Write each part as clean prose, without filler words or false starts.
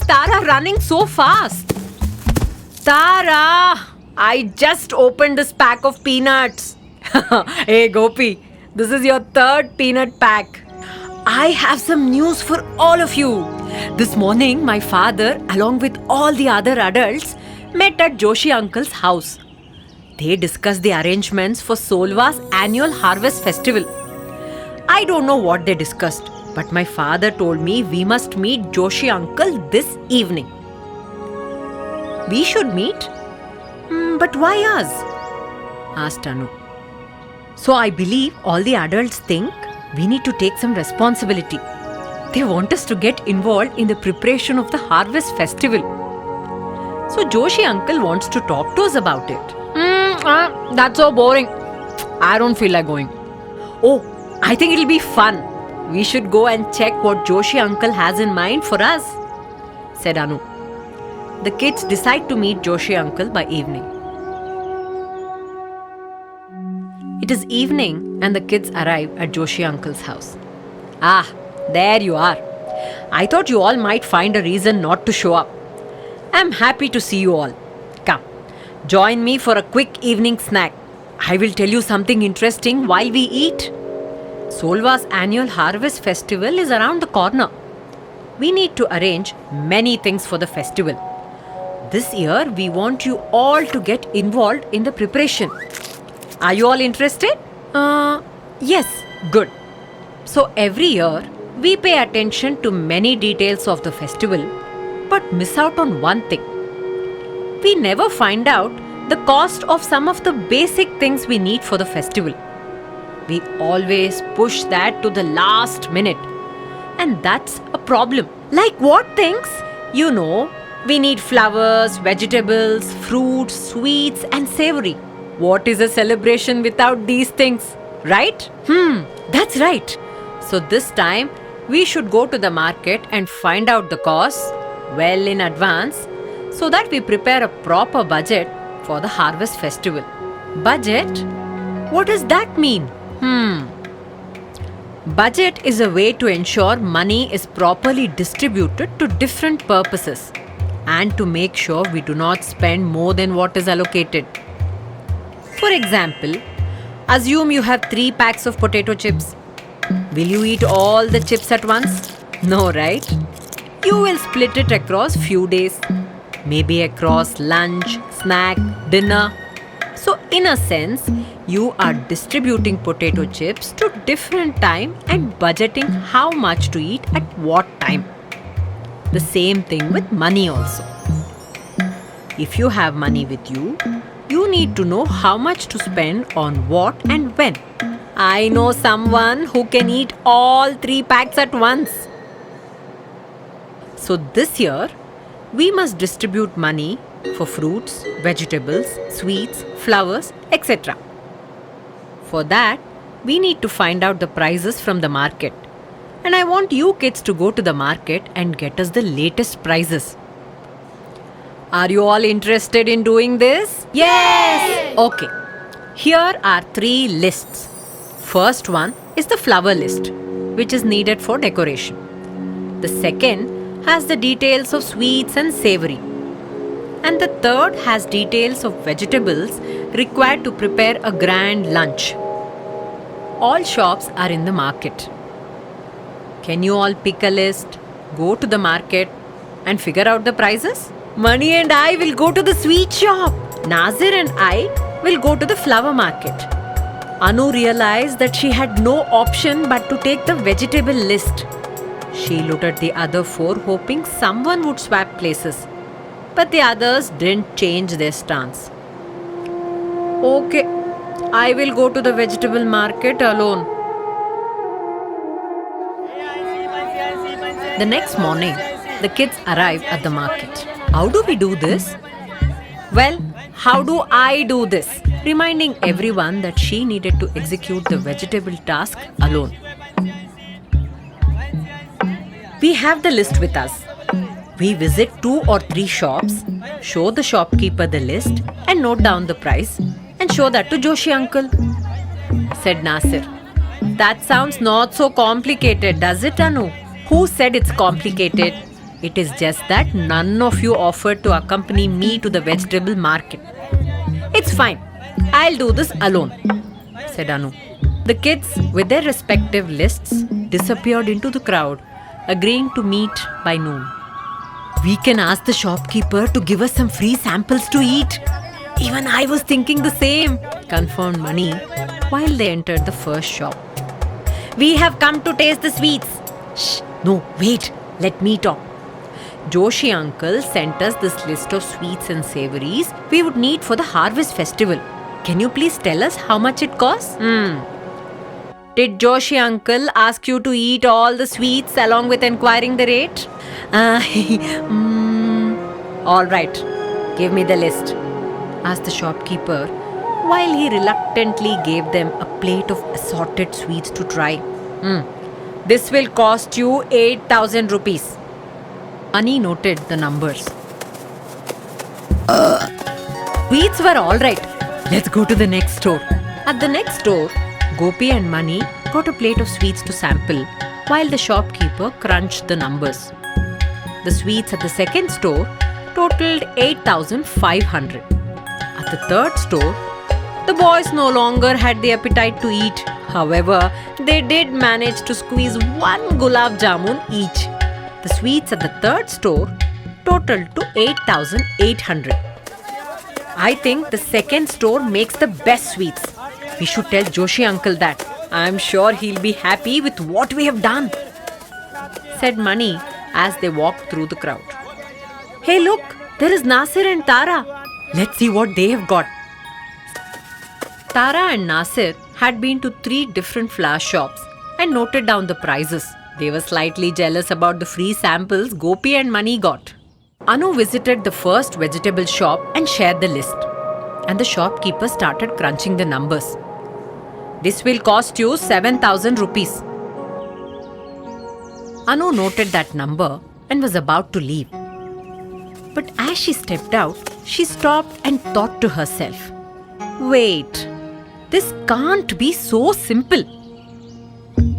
Tara running so fast? Tara! I just opened this pack of peanuts. Hey Gopi, this is your third peanut pack. I have some news for all of you. This morning, my father, along with all the other adults, met at Joshi uncle's house. They discussed the arrangements for Solva's annual harvest festival. I don't know what they discussed, but my father told me we must meet Joshi uncle this evening. We should meet? But why us? Asked Anu. So I believe all the adults think we need to take some responsibility. They want us to get involved in the preparation of the harvest festival. So Joshi uncle wants to talk to us about it. That's so boring. I don't feel like going. Oh, I think it'll be fun. We should go and check what Joshi uncle has in mind for us, said Anu. The kids decide to meet Joshi uncle by evening. It is evening and the kids arrive at Joshi uncle's house. Ah, there you are. I thought you all might find a reason not to show up. I'm happy to see you all. Come, join me for a quick evening snack. I will tell you something interesting while we eat. Solva's annual harvest festival is around the corner. We need to arrange many things for the festival. This year, we want you all to get involved in the preparation. Are you all interested? Yes, good. So every year, we pay attention to many details of the festival, but miss out on one thing. We never find out the cost of some of the basic things we need for the festival. We always push that to the last minute. And that's a problem. Like what things? You know, we need flowers, vegetables, fruits, sweets and savory. What is a celebration without these things? Right? That's right. So this time, we should go to the market and find out the costs well in advance so that we prepare a proper budget for the harvest festival. Budget? What does that mean? Budget is a way to ensure money is properly distributed to different purposes and to make sure we do not spend more than what is allocated. For example, assume you have 3 packs of potato chips. Will you eat all the chips at once? No, right? You will split it across few days, maybe across lunch, snack, dinner. So in a sense, you are distributing potato chips to different time and budgeting how much to eat at what time. The same thing with money also. If you have money with you, you need to know how much to spend on what and when. I know someone who can eat all 3 packs at once. So this year, we must distribute money for fruits, vegetables, sweets, flowers, etc. For that, we need to find out the prices from the market. And I want you kids to go to the market and get us the latest prices. Are you all interested in doing this? Yes! Okay. Here are 3 lists. First one is the flower list, which is needed for decoration. The second has the details of sweets and savory. And the third has details of vegetables required to prepare a grand lunch. All shops are in the market. Can you all pick a list, go to the market and figure out the prices? Mani and I will go to the sweet shop. Nazir and I will go to the flower market. Anu realized that she had no option but to take the vegetable list. She looked at the other 4 hoping someone would swap places. But the others didn't change their stance. Okay, I will go to the vegetable market alone. The next morning, the kids arrive at the market. How do we do this? Well, how do I do this? Reminding everyone that she needed to execute the vegetable task alone. We have the list with us. We visit 2 or 3 shops, show the shopkeeper the list and note down the price and show that to Joshi uncle, said Nasir. That sounds not so complicated, does it, Anu? Who said it's complicated? It is just that none of you offered to accompany me to the vegetable market. It's fine. I'll do this alone, said Anu. The kids, with their respective lists, disappeared into the crowd, agreeing to meet by noon. We can ask the shopkeeper to give us some free samples to eat. Even I was thinking the same, confirmed Mani while they entered the first shop. We have come to taste the sweets. Shh, no, wait, let me talk. Joshi uncle sent us this list of sweets and savories we would need for the harvest festival. Can you please tell us how much it costs? Did Joshi uncle ask you to eat all the sweets along with inquiring the rate? All right, give me the list, asked the shopkeeper while he reluctantly gave them a plate of assorted sweets to try. This will cost you 8,000 rupees. Ani noted the numbers. Sweets were all right. Let's go to the next store. At the next store, Gopi and Mani got a plate of sweets to sample while the shopkeeper crunched the numbers. The sweets at the second store totaled 8,500. At the third store, the boys no longer had the appetite to eat. However, they did manage to squeeze one gulab jamun each. The sweets at the third store totaled to 8,800. I think the second store makes the best sweets. We should tell Joshi uncle that. I'm sure he'll be happy with what we have done, said Mani as they walked through the crowd. Hey look, there is Nasir and Tara. Let's see what they have got. Tara and Nasir had been to 3 different flower shops and noted down the prices. They were slightly jealous about the free samples Gopi and Mani got. Anu visited the first vegetable shop and shared the list. And the shopkeeper started crunching the numbers. This will cost you 7,000 rupees. Anu noted that number and was about to leave. But as she stepped out, she stopped and thought to herself, wait, this can't be so simple.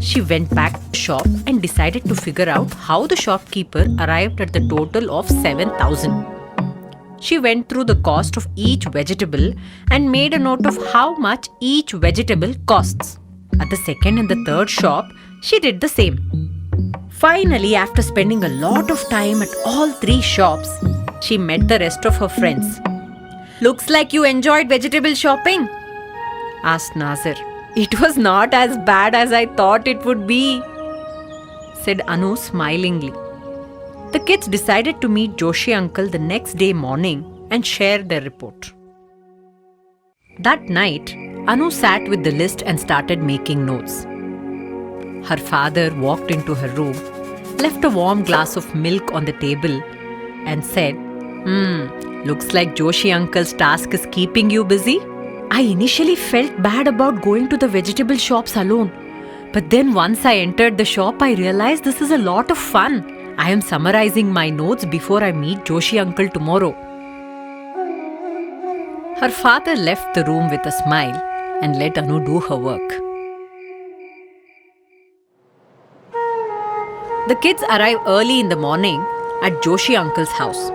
She went back to the shop and decided to figure out how the shopkeeper arrived at the total of 7,000. She went through the cost of each vegetable and made a note of how much each vegetable costs. At the second and the third shop, she did the same. Finally, after spending a lot of time at all 3 shops, she met the rest of her friends. Looks like you enjoyed vegetable shopping, asked Nasir. It was not as bad as I thought it would be, said Anu smilingly. The kids decided to meet Joshi uncle the next day morning and share their report. That night, Anu sat with the list and started making notes. Her father walked into her room, left a warm glass of milk on the table and said, looks like Joshi uncle's task is keeping you busy. I initially felt bad about going to the vegetable shops alone. But then once I entered the shop, I realized this is a lot of fun. I am summarizing my notes before I meet Joshi uncle tomorrow. Her father left the room with a smile and let Anu do her work. The kids arrive early in the morning at Joshi uncle's house.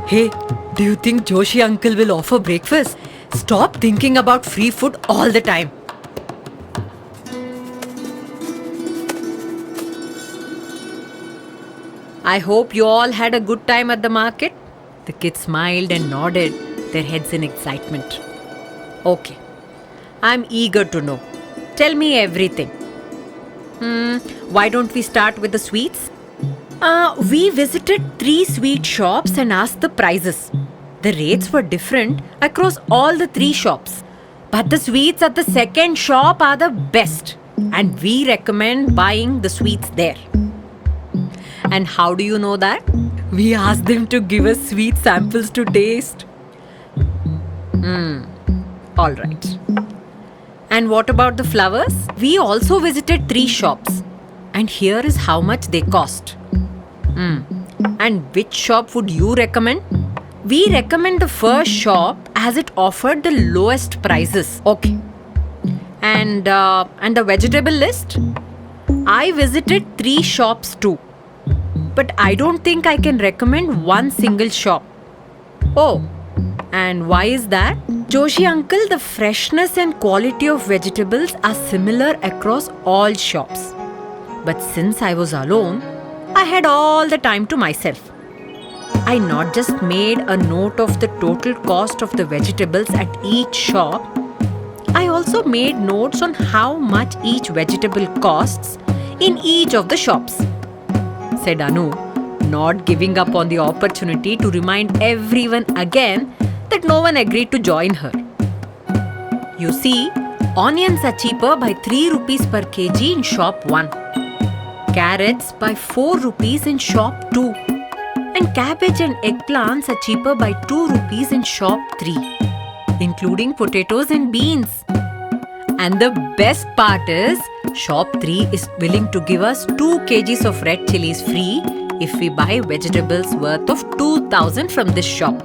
Hey, do you think Joshi uncle will offer breakfast? Stop thinking about free food all the time. I hope you all had a good time at the market. The kids smiled and nodded, their heads in excitement. Okay, I'm eager to know. Tell me everything. Why don't we start with the sweets? We visited 3 sweet shops and asked the prices. The rates were different across all the 3 shops. But the sweets at the second shop are the best. And we recommend buying the sweets there. And how do you know that? We asked them to give us sweet samples to taste. All right. And what about the flowers? We also visited 3 shops. And here is how much they cost. And which shop would you recommend? We recommend the first shop as it offered the lowest prices. Okay. And the vegetable list? I visited 3 shops too. but I don't think I can recommend one single shop. Oh, and why is that? Joshi uncle, the freshness and quality of vegetables are similar across all shops. But since I was alone, I had all the time to myself. I not just made a note of the total cost of the vegetables at each shop, I also made notes on how much each vegetable costs in each of the shops, said Anu, not giving up on the opportunity to remind everyone again that no one agreed to join her. You see, onions are cheaper by 3 rupees per kg in shop 1, carrots by 4 rupees in shop 2, and cabbage and eggplants are cheaper by 2 rupees in shop 3, including potatoes and beans. And the best part is, shop 3 is willing to give us 2 kgs of red chilies free if we buy vegetables worth of 2,000 from this shop.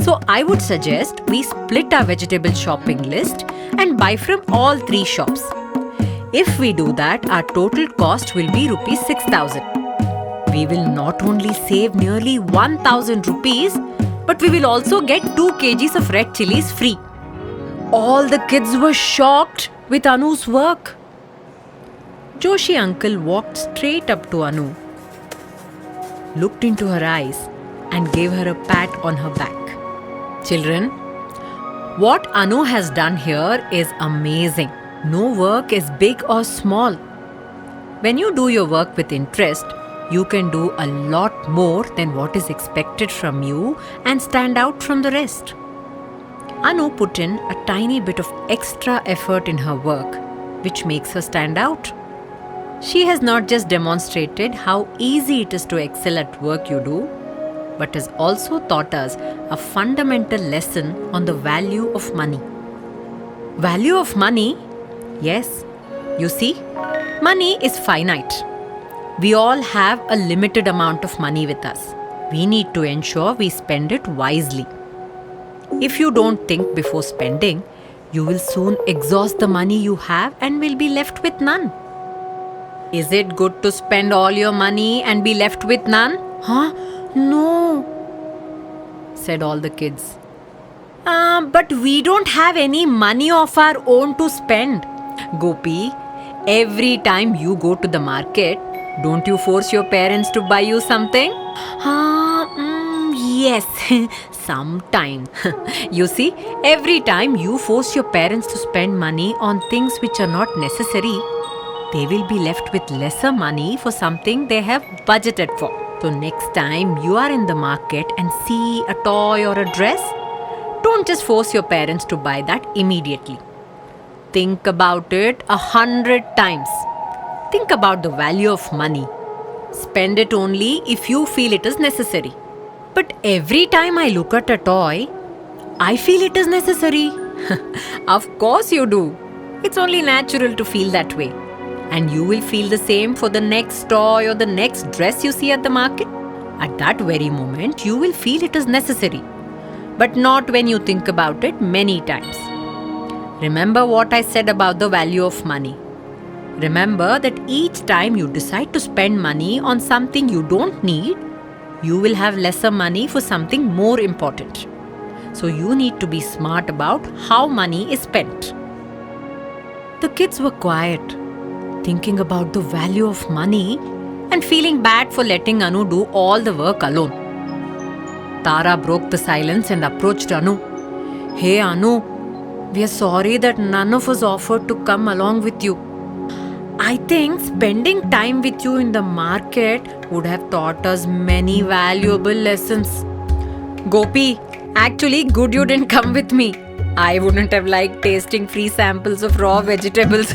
So I would suggest we split our vegetable shopping list and buy from all 3 shops. If we do that, our total cost will be rupees 6,000. We will not only save nearly 1,000 rupees, but we will also get 2 kgs of red chilies free. All the kids were shocked with Anu's work. Joshi uncle walked straight up to Anu, looked into her eyes and gave her a pat on her back. Children, what Anu has done here is amazing. No work is big or small. When you do your work with interest, you can do a lot more than what is expected from you and stand out from the rest. Anu put in a tiny bit of extra effort in her work, which makes her stand out. She has not just demonstrated how easy it is to excel at work you do, but has also taught us a fundamental lesson on the value of money. Value of money? Yes. You see, money is finite. We all have a limited amount of money with us. We need to ensure we spend it wisely. If you don't think before spending, you will soon exhaust the money you have and will be left with none. Is it good to spend all your money and be left with none? Huh? No, said all the kids. But we don't have any money of our own to spend. Gopi, every time you go to the market, don't you force your parents to buy you something? Yes, sometimes. You see, every time you force your parents to spend money on things which are not necessary, they will be left with lesser money for something they have budgeted for. So next time you are in the market and see a toy or a dress, don't just force your parents to buy that immediately. Think about it 100 times. Think about the value of money. Spend it only if you feel it is necessary. But every time I look at a toy, I feel it is necessary. Of course you do. It's only natural to feel that way. And you will feel the same for the next toy or the next dress you see at the market. At that very moment, you will feel it is necessary. But not when you think about it many times. Remember what I said about the value of money. Remember that each time you decide to spend money on something you don't need, you will have lesser money for something more important. So you need to be smart about how money is spent. The kids were quiet, thinking about the value of money and feeling bad for letting Anu do all the work alone. Tara broke the silence and approached Anu. Hey Anu, we are sorry that none of us offered to come along with you. I think spending time with you in the market would have taught us many valuable lessons. Gopi, actually good you didn't come with me. I wouldn't have liked tasting free samples of raw vegetables.